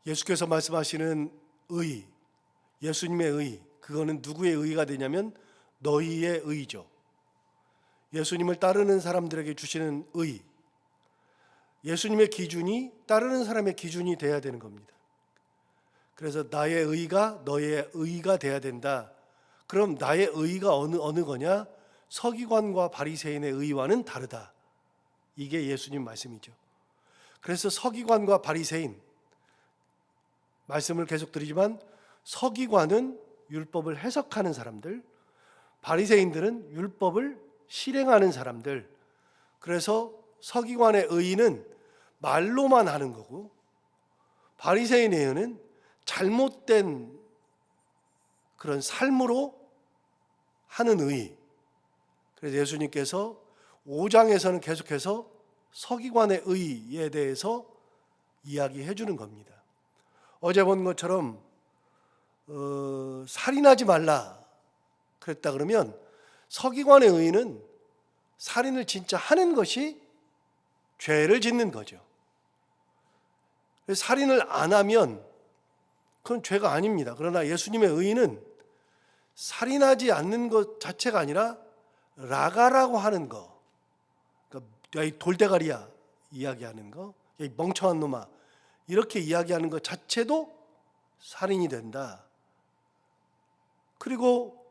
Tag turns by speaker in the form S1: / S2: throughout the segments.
S1: 예수께서 말씀하시는 의, 예수님의 의, 그거는 누구의 의가 되냐면 너희의 의죠. 예수님을 따르는 사람들에게 주시는 의, 예수님의 기준이 따르는 사람의 기준이 돼야 되는 겁니다. 그래서 나의 의가 너의 의가 돼야 된다. 그럼 나의 의가 어느 거냐? 서기관과 바리새인의 의와는 다르다. 이게 예수님 말씀이죠. 그래서 서기관과 바리새인, 말씀을 계속 드리지만 서기관은 율법을 해석하는 사람들, 바리새인들은 율법을 실행하는 사람들. 그래서 서기관의 의는 말로만 하는 거고, 바리새인의 의는 잘못된 그런 삶으로 하는 의. 그래서 예수님께서 5장에서는 계속해서 서기관의 의에 대해서 이야기해 주는 겁니다. 어제 본 것처럼 살인하지 말라 그랬다 그러면 서기관의 의는 살인을 진짜 하는 것이 죄를 짓는 거죠. 살인을 안 하면 그건 죄가 아닙니다. 그러나 예수님의 의는 살인하지 않는 것 자체가 아니라 라가라고 하는 거, 그러니까 야, 이 돌대가리야 이야기하는 거, 야, 이 멍청한 놈아 이렇게 이야기하는 것 자체도 살인이 된다. 그리고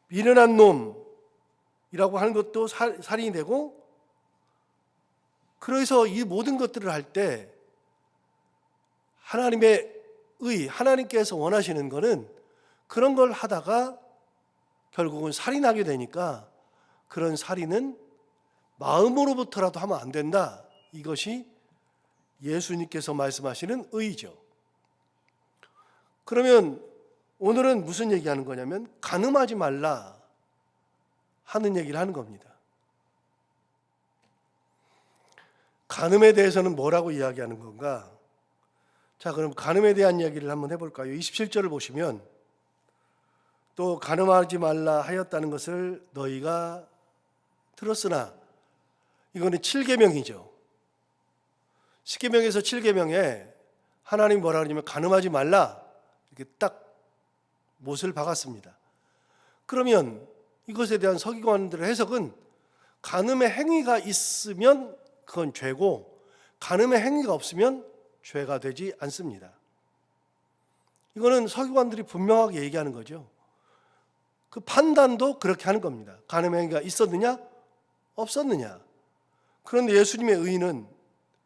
S1: 미련한 놈이라고 하는 것도 살인이 되고, 그래서 이 모든 것들을 할 때 하나님의 의, 하나님께서 원하시는 것은 그런 걸 하다가 결국은 살인하게 되니까 그런 살인은 마음으로부터라도 하면 안 된다. 이것이 예수님께서 말씀하시는 의죠. 그러면 오늘은 무슨 얘기하는 거냐면 간음하지 말라 하는 얘기를 하는 겁니다. 간음에 대해서는 뭐라고 이야기하는 건가? 자, 그럼 간음에 대한 이야기를 한번 해볼까요? 27절을 보시면 또 간음하지 말라 하였다는 것을 너희가 들었으나, 이거는 7계명이죠. 10계명에서 7계명에 하나님 뭐라 그러냐면 간음하지 말라 이렇게 딱 못을 박았습니다. 그러면 이것에 대한 서기관들의 해석은 간음의 행위가 있으면 그건 죄고 간음의 행위가 없으면 죄가 되지 않습니다. 이거는 서기관들이 분명하게 얘기하는 거죠. 그 판단도 그렇게 하는 겁니다. 간음의 행위가 있었느냐 없었느냐. 그런데 예수님의 의는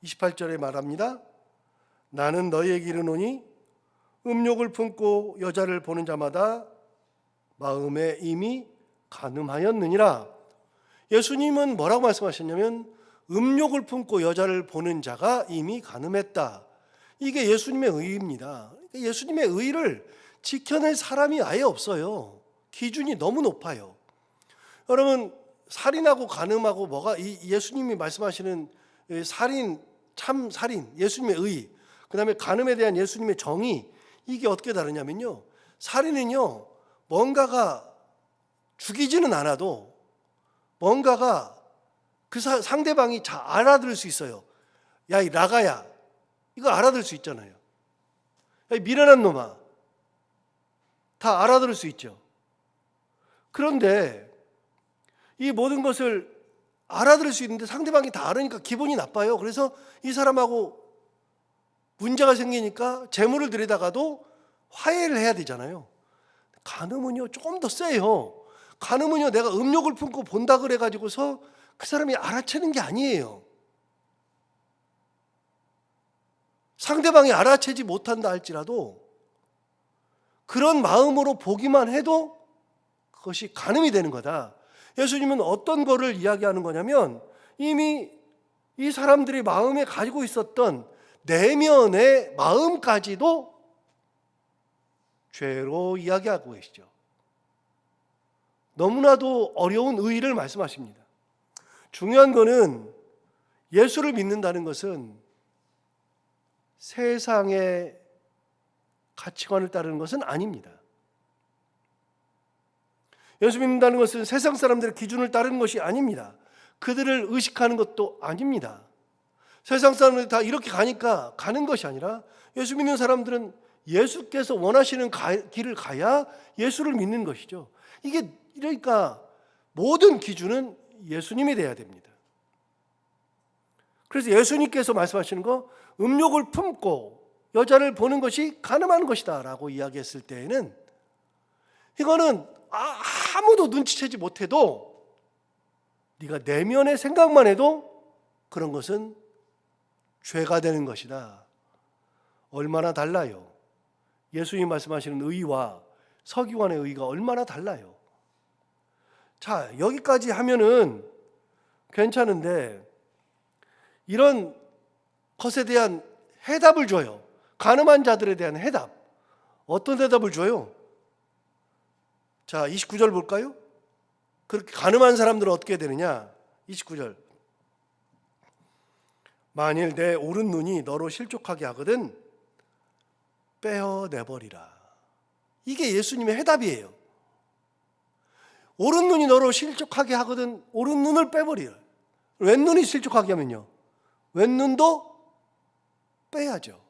S1: 28절에 말합니다. 나는 너희에게 이르노니 음욕을 품고 여자를 보는 자마다 마음에 이미 간음하였느니라. 예수님은 뭐라고 말씀하셨냐면 음욕을 품고 여자를 보는 자가 이미 간음했다. 이게 예수님의 의입니다. 예수님의 의를 지켜낼 사람이 아예 없어요. 기준이 너무 높아요. 여러분, 살인하고 간음하고 뭐가 예수님이 말씀하시는 살인, 참 살인, 예수님의 의, 그 다음에 간음에 대한 예수님의 정의, 이게 어떻게 다르냐면요, 살인은요 뭔가가 죽이지는 않아도 뭔가가 그 상대방이 잘 알아들을 수 있어요. 야, 이 라가야, 이거 알아들을 수 있잖아요. 야, 이 미련한 놈아, 다 알아들을 수 있죠. 그런데 이 모든 것을 알아들을 수 있는데 상대방이 다 알으니까 기분이 나빠요. 그래서 이 사람하고 문제가 생기니까 재물을 들여다가도 화해를 해야 되잖아요. 간음은요 조금 더 세요. 간음은요 내가 음욕을 품고 본다 그래가지고서 그 사람이 알아채는 게 아니에요. 상대방이 알아채지 못한다 할지라도 그런 마음으로 보기만 해도 그것이 간음이 되는 거다. 예수님은 어떤 거를 이야기하는 거냐면 이미 이 사람들이 마음에 가지고 있었던 내면의 마음까지도 죄로 이야기하고 계시죠. 너무나도 어려운 의의를 말씀하십니다. 중요한 거는 예수를 믿는다는 것은 세상의 가치관을 따르는 것은 아닙니다. 예수 믿는다는 것은 세상 사람들의 기준을 따르는 것이 아닙니다. 그들을 의식하는 것도 아닙니다. 세상 사람들이 다 이렇게 가니까 가는 것이 아니라 예수 믿는 사람들은 예수께서 원하시는 길을 가야 예수를 믿는 것이죠. 이게 그러니까 모든 기준은 예수님이 돼야 됩니다. 그래서 예수님께서 말씀하시는 거, 음욕을 품고 여자를 보는 것이 간음하는 것이다 라고 이야기했을 때에는 이거는 아무도 눈치채지 못해도 네가 내면의 생각만 해도 그런 것은 죄가 되는 것이다. 얼마나 달라요. 예수님 말씀하시는 의와 서기관의 의가 얼마나 달라요. 자, 여기까지 하면은 괜찮은데 이런 것에 대한 해답을 줘요. 간음한 자들에 대한 해답. 어떤 대답을 줘요? 자, 29절 볼까요? 그렇게 간음한 사람들은 어떻게 되느냐? 29절. 만일 내 오른 눈이 너로 실족하게 하거든 빼어내버리라. 이게 예수님의 해답이에요. 오른 눈이 너로 실족하게 하거든 오른 눈을 빼버리라. 왼 눈이 실족하게 하면요, 왼 눈도 빼야죠.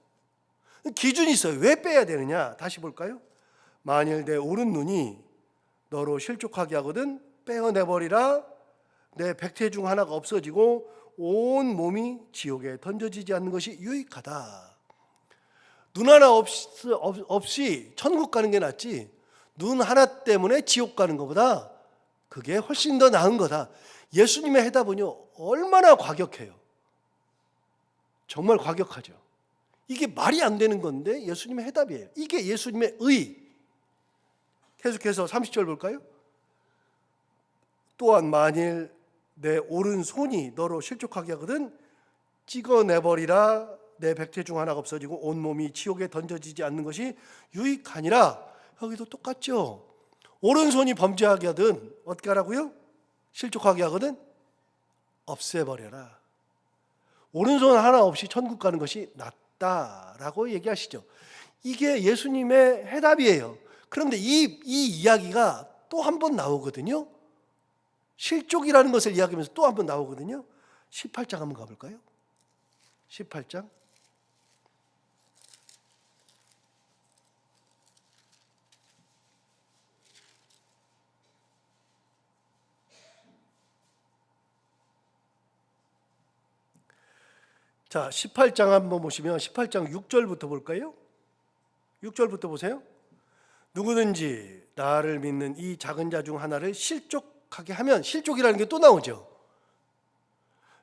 S1: 기준이 있어요. 왜 빼야 되느냐? 다시 볼까요? 만일 내 오른 눈이 너로 실족하게 하거든 빼어내버리라. 내 백태 중 하나가 없어지고 온 몸이 지옥에 던져지지 않는 것이 유익하다. 눈 하나 없이 천국 가는 게 낫지 눈 하나 때문에 지옥 가는 것보다 그게 훨씬 더 나은 거다. 예수님의 해답은요 얼마나 과격해요. 정말 과격하죠. 이게 말이 안 되는 건데 예수님의 해답이에요. 이게 예수님의 의. 계속해서 30절 볼까요? 또한 만일 내 오른손이 너로 실족하게 하거든 찍어내버리라. 내 백태 중 하나가 없어지고 온 몸이 지옥에 던져지지 않는 것이 유익하니라. 여기도 똑같죠. 오른손이 범죄하게 하든 어떻게 하라고요? 실족하게 하거든 없애버려라. 오른손 하나 없이 천국 가는 것이 낫다라고 얘기하시죠. 이게 예수님의 해답이에요. 그런데 이 이야기가 또 한 번 나오거든요. 실족이라는 것을 이야기하면서 또 한 번 나오거든요. 18장 한번 가볼까요? 18장. 자, 18장 한번 보시면 18장 6절부터 볼까요? 6절부터 보세요. 누구든지 나를 믿는 이 작은 자 중 하나를 실족하게 하면, 실족이라는 게 또 나오죠.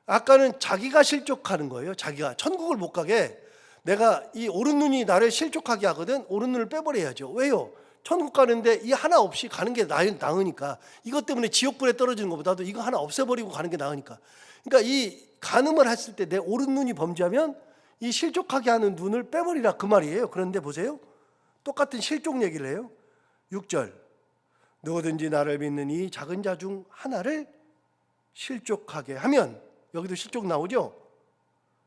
S1: 아까는 자기가 실족하는 거예요. 자기가 천국을 못 가게 내가 이 오른 눈이 나를 실족하게 하거든 오른 눈을 빼버려야죠. 왜요? 천국 가는데 이 하나 없이 가는 게 나으니까. 이것 때문에 지옥불에 떨어지는 것보다도 이거 하나 없애버리고 가는 게 나으니까. 그러니까 이 간음을 했을 때 내 오른 눈이 범죄하면 이 실족하게 하는 눈을 빼버리라 그 말이에요. 그런데 보세요. 똑같은 실족 얘기를 해요. 6절. 누구든지 나를 믿는 이 작은 자 중 하나를 실족하게 하면, 여기도 실족 나오죠.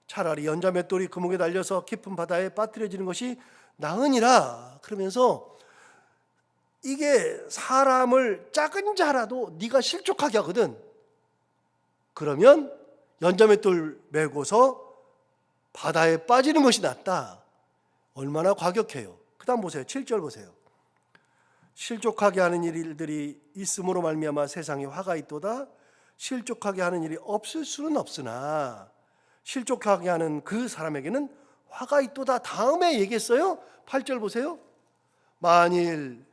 S1: 차라리 연자맷돌이 금옥에 달려서 깊은 바다에 빠뜨려지는 것이 나으니라. 그러면서 이게 사람을 작은 자라도 네가 실족하게 하거든. 그러면 연자맷돌 메고서 바다에 빠지는 것이 낫다. 얼마나 과격해요. 그 다음 보세요. 7절 보세요. 실족하게 하는 일들이 있음으로 말미암아 세상에 화가 있도다. 실족하게 하는 일이 없을 수는 없으나 실족하게 하는 그 사람에게는 화가 있도다. 다음에 얘기했어요. 8절 보세요. 만일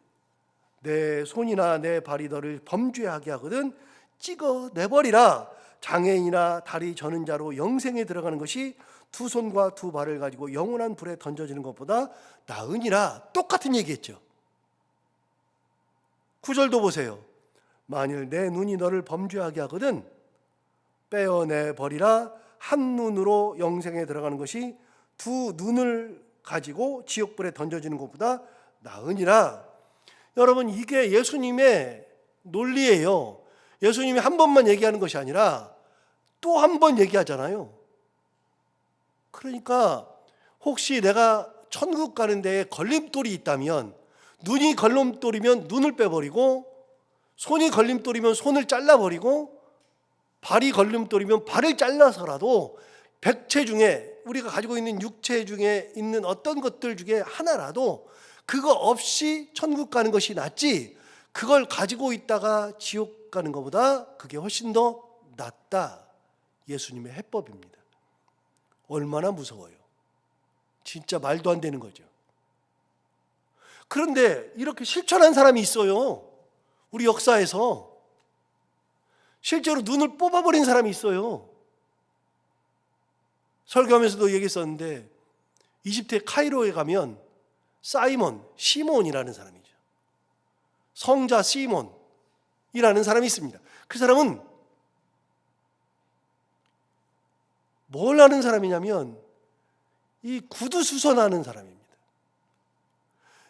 S1: 내 손이나 내 발이 너를 범죄하게 하거든 찍어내버리라. 장애인이나 다리 저는 자로 영생에 들어가는 것이 두 손과 두 발을 가지고 영원한 불에 던져지는 것보다 나으니라. 똑같은 얘기했죠. 9절도 보세요. 만일 내 눈이 너를 범죄하게 하거든 빼어내버리라. 한 눈으로 영생에 들어가는 것이 두 눈을 가지고 지옥불에 던져지는 것보다 나으니라. 여러분, 이게 예수님의 논리예요. 예수님이 한 번만 얘기하는 것이 아니라 또 한 번 얘기하잖아요. 그러니까 혹시 내가 천국 가는 데에 걸림돌이 있다면, 눈이 걸림돌이면 눈을 빼버리고, 손이 걸림돌이면 손을 잘라버리고, 발이 걸림돌이면 발을 잘라서라도 백체 중에, 우리가 가지고 있는 육체 중에 있는 어떤 것들 중에 하나라도 그거 없이 천국 가는 것이 낫지, 그걸 가지고 있다가 지옥 가는 것보다 그게 훨씬 더 낫다. 예수님의 해법입니다. 얼마나 무서워요. 진짜 말도 안 되는 거죠. 그런데 이렇게 실천한 사람이 있어요. 우리 역사에서 실제로 눈을 뽑아버린 사람이 있어요. 설교하면서도 얘기했었는데, 이집트의 카이로에 가면 시몬이라는 사람이죠. 성자 시몬이라는 사람이 있습니다. 그 사람은 뭘 하는 사람이냐면 이 구두수선하는 사람입니다.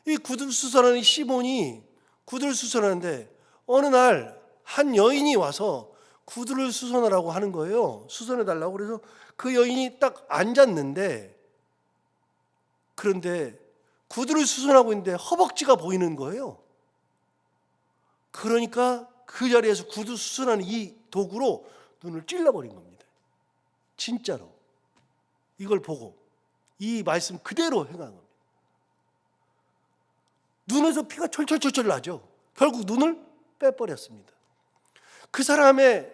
S1: 이 구두수선하는 시몬이 구두를 수선하는데, 어느 날 한 여인이 와서 구두를 수선하라고 하는 거예요. 수선해 달라고. 그래서 그 여인이 딱 앉았는데, 그런데 구두를 수선하고 있는데 허벅지가 보이는 거예요. 그러니까 그 자리에서 구두 수선하는 이 도구로 눈을 찔러버린 겁니다. 진짜로. 이걸 보고 이 말씀 그대로 행한 겁니다. 눈에서 피가 철철철철 나죠. 결국 눈을 빼버렸습니다. 그 사람의,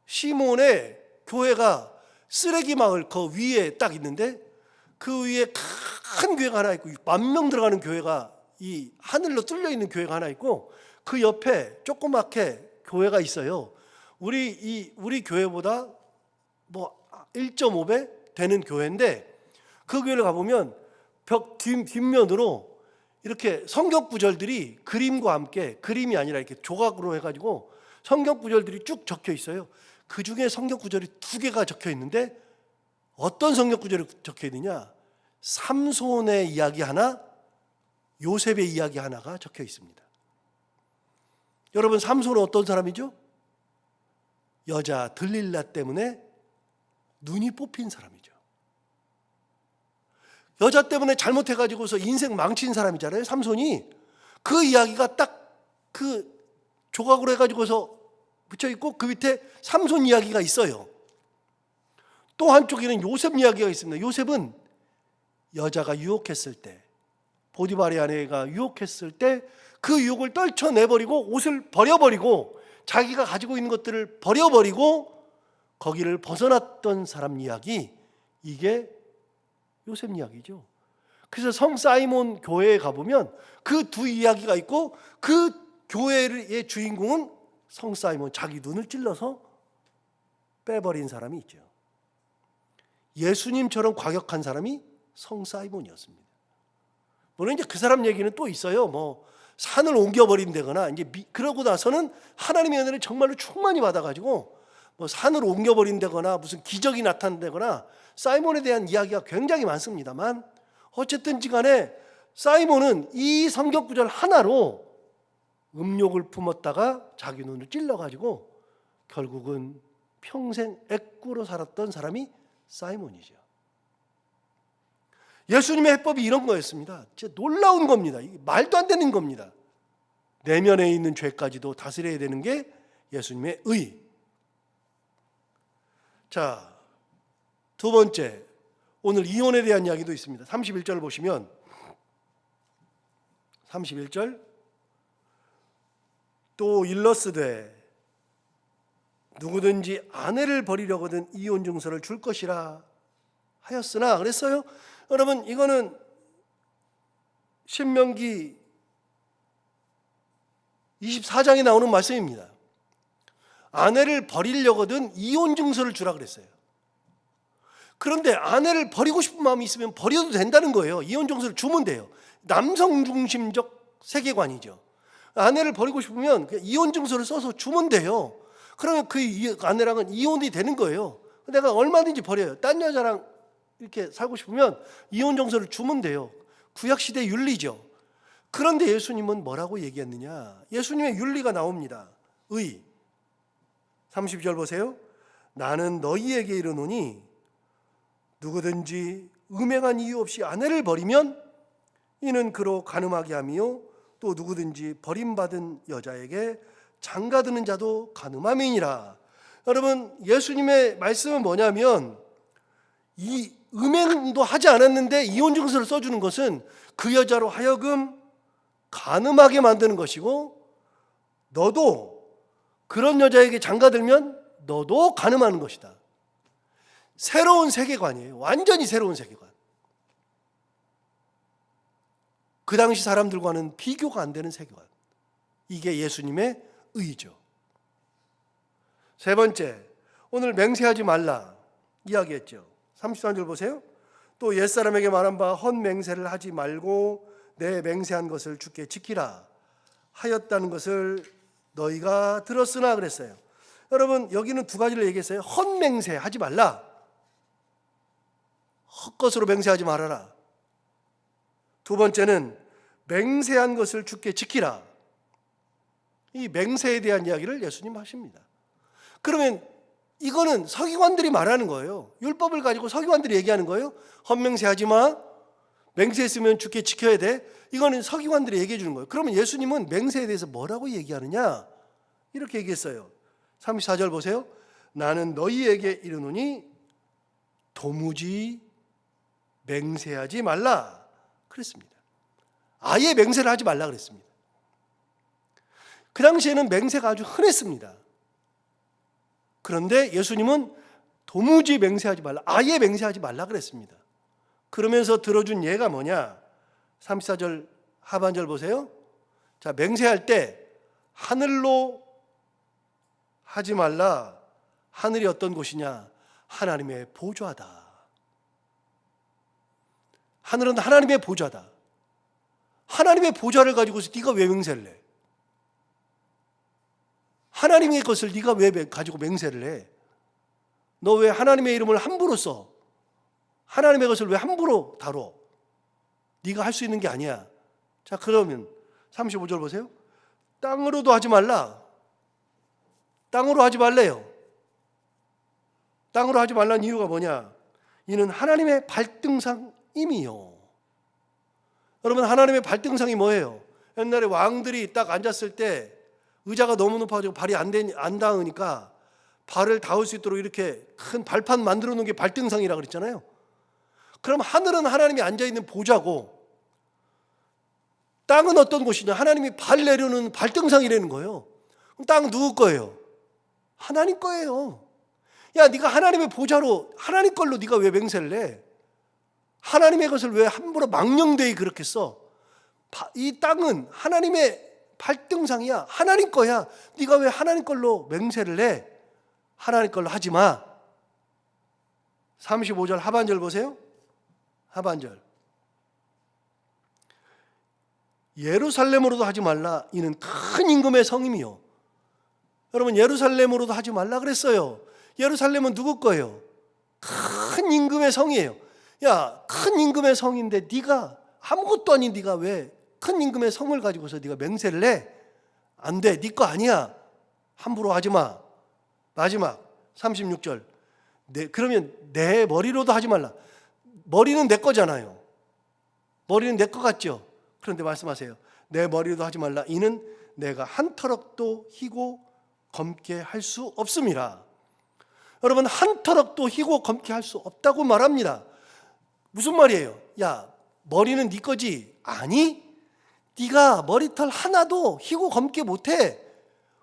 S1: 시몬의 교회가 쓰레기 마을 그 위에 딱 있는데, 그 위에 큰 교회가 하나 있고 10,000명 들어가는 교회가, 이 하늘로 뚫려 있는 교회가 하나 있고, 그 옆에 조그맣게 교회가 있어요. 우리 교회보다 뭐 1.5배 되는 교회인데, 그 교회를 가보면 벽 뒷면으로 이렇게 성경 구절들이 그림과 함께, 그림이 아니라 이렇게 조각으로 해가지고 성경 구절들이 쭉 적혀 있어요. 그 중에 성경 구절이 2개가 적혀 있는데, 어떤 성경 구절이 적혀 있느냐? 삼손의 이야기 하나, 요셉의 이야기 하나가 적혀 있습니다. 여러분, 삼손은 어떤 사람이죠? 여자 들릴라 때문에 눈이 뽑힌 사람이죠. 여자 때문에 잘못해가지고서 인생 망친 사람이잖아요, 삼손이. 그 이야기가 딱 그 조각으로 해가지고서 붙여있고, 그 밑에 삼손 이야기가 있어요. 또 한쪽에는 요셉 이야기가 있습니다. 요셉은 여자가 유혹했을 때, 보디발의 아내가 유혹했을 때 그 유혹을 떨쳐내버리고 옷을 버려버리고 자기가 가지고 있는 것들을 버려버리고 거기를 벗어났던 사람 이야기, 이게 요셉 이야기죠. 그래서 성 사이몬 교회에 가보면 그 2 이야기가 있고, 그 교회의 주인공은 성 사이몬, 자기 눈을 찔러서 빼버린 사람이 있죠. 예수님처럼 과격한 사람이 성 사이몬이었습니다. 물론 이제 그 사람 얘기는 또 있어요. 뭐 산을 옮겨버린다거나, 이제 그러고 나서는 하나님의 은혜를 정말로 충만히 받아가지고 뭐 산을 옮겨버린다거나 무슨 기적이 나타난다거나, 사이몬에 대한 이야기가 굉장히 많습니다만, 어쨌든지 간에 사이몬은 이 성경 구절 하나로 음욕을 품었다가 자기 눈을 찔러가지고 결국은 평생 애꾸로 살았던 사람이 사이몬이죠. 예수님의 해법이 이런 거였습니다. 진짜 놀라운 겁니다. 이게 말도 안 되는 겁니다. 내면에 있는 죄까지도 다스려야 되는 게 예수님의 의. 자, 2번째, 오늘 이혼에 대한 이야기도 있습니다. 31절 보시면, 31절, 또 일러스되 누구든지 아내를 버리려거든 이혼 증서를 줄 것이라 하였으나, 그랬어요. 여러분, 이거는 신명기 24장에 나오는 말씀입니다. 아내를 버리려거든 이혼 증서를 주라 그랬어요. 그런데 아내를 버리고 싶은 마음이 있으면 버려도 된다는 거예요. 이혼 증서를 주면 돼요. 남성 중심적 세계관이죠. 아내를 버리고 싶으면 이혼 증서를 써서 주면 돼요. 그러면 그 아내랑은 이혼이 되는 거예요. 내가 얼마든지 버려요. 딴 여자랑 이렇게 살고 싶으면 이혼 증서를 주면 돼요. 구약시대 윤리죠. 그런데 예수님은 뭐라고 얘기했느냐? 예수님의 윤리가 나옵니다. 의. 30절 보세요. 나는 너희에게 이르노니 누구든지 음행한 이유 없이 아내를 버리면 이는 그로 간음하게 하며, 또 누구든지 버림받은 여자에게 장가드는 자도 간음함이니라. 여러분, 예수님의 말씀은 뭐냐면, 이 음행도 하지 않았는데 이혼 증서를 써주는 것은 그 여자로 하여금 간음하게 만드는 것이고, 너도 그런 여자에게 장가들면 너도 간음하는 것이다. 새로운 세계관이에요. 완전히 새로운 세계관. 그 당시 사람들과는 비교가 안 되는 세계관. 이게 예수님의 의죠. 세 번째, 오늘 맹세하지 말라 이야기했죠. 33절 보세요. 또 옛사람에게 말한 바 헛맹세를 하지 말고 내 맹세한 것을 주께 지키라 하였다는 것을 너희가 들었으나 그랬어요. 여러분, 여기는 두 가지를 얘기했어요. 헛맹세 하지 말라. 헛것으로 맹세하지 말아라. 두 번째는 맹세한 것을 주께 지키라. 이 맹세에 대한 이야기를 예수님 하십니다. 그러면 이거는 서기관들이 말하는 거예요. 율법을 가지고 서기관들이 얘기하는 거예요. 헛맹세하지 마. 맹세했으면 주께 지켜야 돼. 이거는 서기관들이 얘기해 주는 거예요. 그러면 예수님은 맹세에 대해서 뭐라고 얘기하느냐? 이렇게 얘기했어요. 34절 보세요. 나는 너희에게 이르노니 도무지 맹세하지 말라 그랬습니다. 아예 맹세를 하지 말라 그랬습니다. 그 당시에는 맹세가 아주 흔했습니다. 그런데 예수님은 도무지 맹세하지 말라, 아예 맹세하지 말라 그랬습니다. 그러면서 들어준 예가 뭐냐? 34절 하반절 보세요. 자, 맹세할 때 하늘로 하지 말라. 하늘이 어떤 곳이냐? 하나님의 보좌다. 하늘은 하나님의 보좌다. 하나님의 보좌를 가지고서 네가 왜 맹세를 해? 하나님의 것을 네가 왜 가지고 맹세를 해? 너 왜 하나님의 이름을 함부로 써? 하나님의 것을 왜 함부로 다뤄? 네가 할 수 있는 게 아니야. 자, 그러면 35절 보세요. 땅으로도 하지 말라. 땅으로 하지 말래요. 땅으로 하지 말라는 이유가 뭐냐? 이는 하나님의 발등상임이요. 여러분, 하나님의 발등상이 뭐예요? 옛날에 왕들이 딱 앉았을 때 의자가 너무 높아가지고 발이 안 닿으니까 발을 닿을 수 있도록 이렇게 큰 발판 만들어 놓은 게 발등상이라고 그랬잖아요. 그럼 하늘은 하나님이 앉아있는 보좌고, 땅은 어떤 곳이냐? 하나님이 발 내려놓는 발등상이라는 거예요. 그럼 땅은 누구 거예요? 하나님 거예요. 야, 네가 하나님의 보좌로, 하나님 걸로 네가 왜 맹세를 해? 하나님의 것을 왜 함부로 망령되이 그렇게 써? 이 땅은 하나님의 발등상이야. 하나님 거야. 네가 왜 하나님 걸로 맹세를 해? 하나님 걸로 하지 마. 35절 하반절 보세요. 하반절. 예루살렘으로도 하지 말라. 이는 큰 임금의 성임이요. 여러분, 예루살렘으로도 하지 말라 그랬어요. 예루살렘은 누구 거예요? 큰 임금의 성이에요. 야, 큰 임금의 성인데 네가 아무것도 아닌 네가 왜 큰 임금의 성을 가지고서 네가 맹세를 해? 안 돼. 네 거 아니야. 함부로 하지 마. 마지막 36절. 그러면 내 머리로도 하지 말라. 머리는 내 거잖아요. 머리는 내 거 같죠? 그런데 말씀하세요. 내 머리로도 하지 말라. 이는 내가 한 터럭도 희고 검게 할 수 없음이라. 여러분, 한 터럭도 희고 검게 할 수 없다고 말합니다. 무슨 말이에요? 야, 머리는 네 거지? 아니, 네가 머리털 하나도 희고 검게 못해.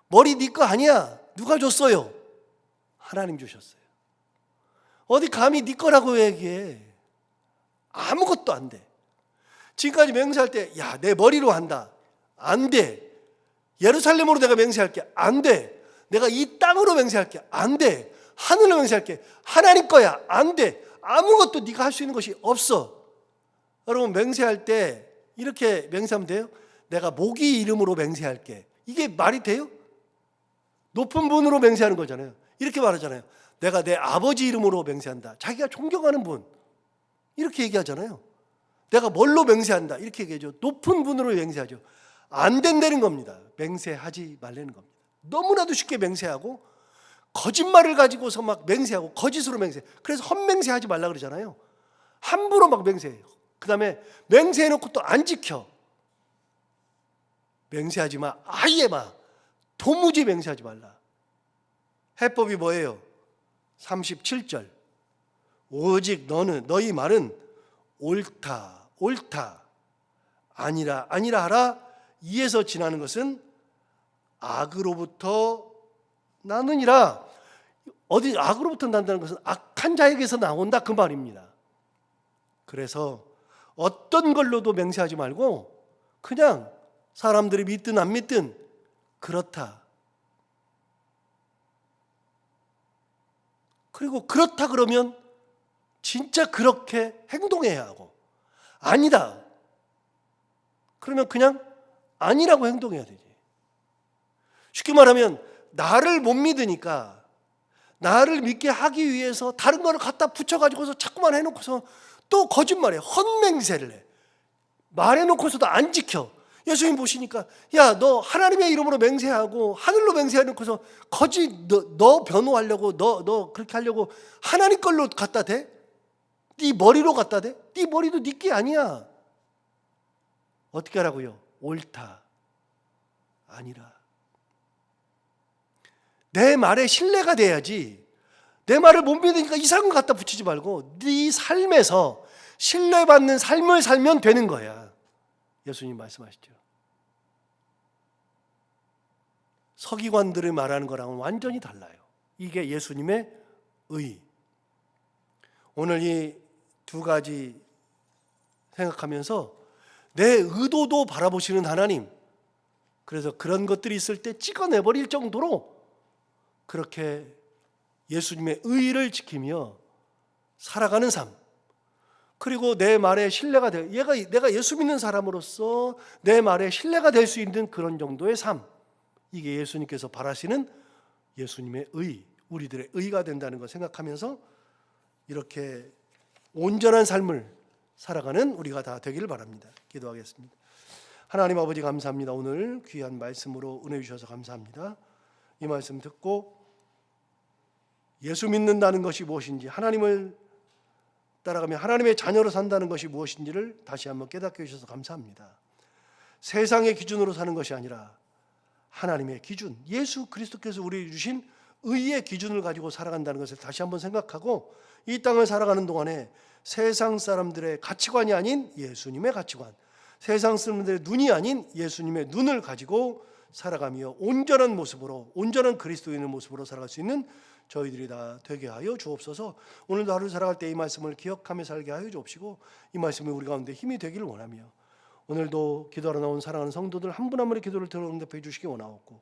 S1: 머리 네 거 아니야. 누가 줬어요? 하나님 주셨어요. 어디 감히 네 거라고 얘기해. 아무것도 안 돼. 지금까지 맹세할 때, 야, 내 머리로 한다. 안 돼. 예루살렘으로 내가 맹세할게. 안 돼. 내가 이 땅으로 맹세할게. 안 돼. 하늘로 맹세할게. 하나님 거야. 안 돼. 아무것도 네가 할 수 있는 것이 없어. 여러분, 맹세할 때 이렇게 맹세하면 돼요? 내가 모기 이름으로 맹세할게. 이게 말이 돼요? 높은 분으로 맹세하는 거잖아요. 이렇게 말하잖아요. 내가 내 아버지 이름으로 맹세한다. 자기가 존경하는 분. 이렇게 얘기하잖아요. 내가 뭘로 맹세한다. 이렇게 얘기하죠. 높은 분으로 맹세하죠. 안 된다는 겁니다. 맹세하지 말라는 겁니다. 너무나도 쉽게 맹세하고 거짓말을 가지고서 막 맹세하고 거짓으로 맹세. 그래서 헛맹세하지 말라 그러잖아요. 함부로 막 맹세해요. 그 다음에 맹세해놓고 또 안 지켜. 맹세하지 마. 아예 마. 도무지 맹세하지 말라. 해법이 뭐예요? 37절. 오직 너희 말은 옳다 옳다 아니라 아니라 하라. 이에서 지나는 것은 악으로부터 나느니라. 어디 악으로부터 난다는 것은 악한 자에게서 나온다 그 말입니다. 그래서 어떤 걸로도 맹세하지 말고 그냥 사람들이 믿든 안 믿든 그렇다. 그리고 그렇다 그러면 진짜 그렇게 행동해야 하고, 아니다 그러면 그냥 아니라고 행동해야 되지. 쉽게 말하면 나를 못 믿으니까 나를 믿게 하기 위해서 다른 거를 갖다 붙여가지고서 자꾸만 해놓고서 또 거짓말해, 헛맹세를 해. 말해놓고서도 안 지켜. 예수님 보시니까 야, 너 하나님의 이름으로 맹세하고 하늘로 맹세해놓고서 거짓 너 변호하려고 너 그렇게 하려고 하나님 걸로 갖다 대? 네 머리로 갖다 대? 네 머리도 네 게 아니야. 어떻게 하라고요? 옳다 아니라. 내 말에 신뢰가 돼야지. 내 말을 못 믿으니까 이상한 거 갖다 붙이지 말고 네 삶에서 신뢰받는 삶을 살면 되는 거야. 예수님 말씀하시죠. 서기관들이 말하는 거랑은 완전히 달라요. 이게 예수님의 의. 오늘 이 두 가지 생각하면서 내 의도도 바라보시는 하나님, 그래서 그런 것들이 있을 때 찍어내버릴 정도로 그렇게 예수님의 의를 지키며 살아가는 삶, 그리고 내 말에 신뢰가 내가 예수 믿는 사람으로서 내 말에 신뢰가 될 수 있는 그런 정도의 삶, 이게 예수님께서 바라시는 예수님의 의, 우리들의 의가 된다는 걸 생각하면서 이렇게 온전한 삶을 살아가는 우리가 다 되기를 바랍니다. 기도하겠습니다. 하나님 아버지 감사합니다. 오늘 귀한 말씀으로 은혜 주셔서 감사합니다. 이 말씀 듣고 예수 믿는다는 것이 무엇인지, 하나님을 따라가며 하나님의 자녀로 산다는 것이 무엇인지를 다시 한번 깨닫게 해주셔서 감사합니다. 세상의 기준으로 사는 것이 아니라 하나님의 기준, 예수 그리스도께서 우리에게 주신 의의 기준을 가지고 살아간다는 것을 다시 한번 생각하고 이 땅을 살아가는 동안에 세상 사람들의 가치관이 아닌 예수님의 가치관, 세상 사람들의 눈이 아닌 예수님의 눈을 가지고 살아가며 온전한 모습으로, 온전한 그리스도인의 모습으로 살아갈 수 있는 저희들이 다 되게 하여 주옵소서. 오늘도 하루 살아갈 때 이 말씀을 기억하며 살게 하여 주옵시고 이 말씀이 우리 가운데 힘이 되기를 원하며 오늘도 기도하러 나온 사랑하는 성도들 한 분 한 분의 기도를 들어 응답해 주시기 원하옵고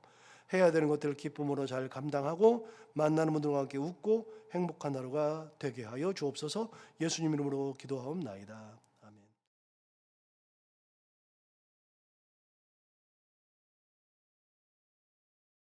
S1: 해야 되는 것들을 기쁨으로 잘 감당하고 만나는 분들과 함께 웃고 행복한 하루가 되게 하여 주옵소서. 예수님 이름으로 기도하옵나이다.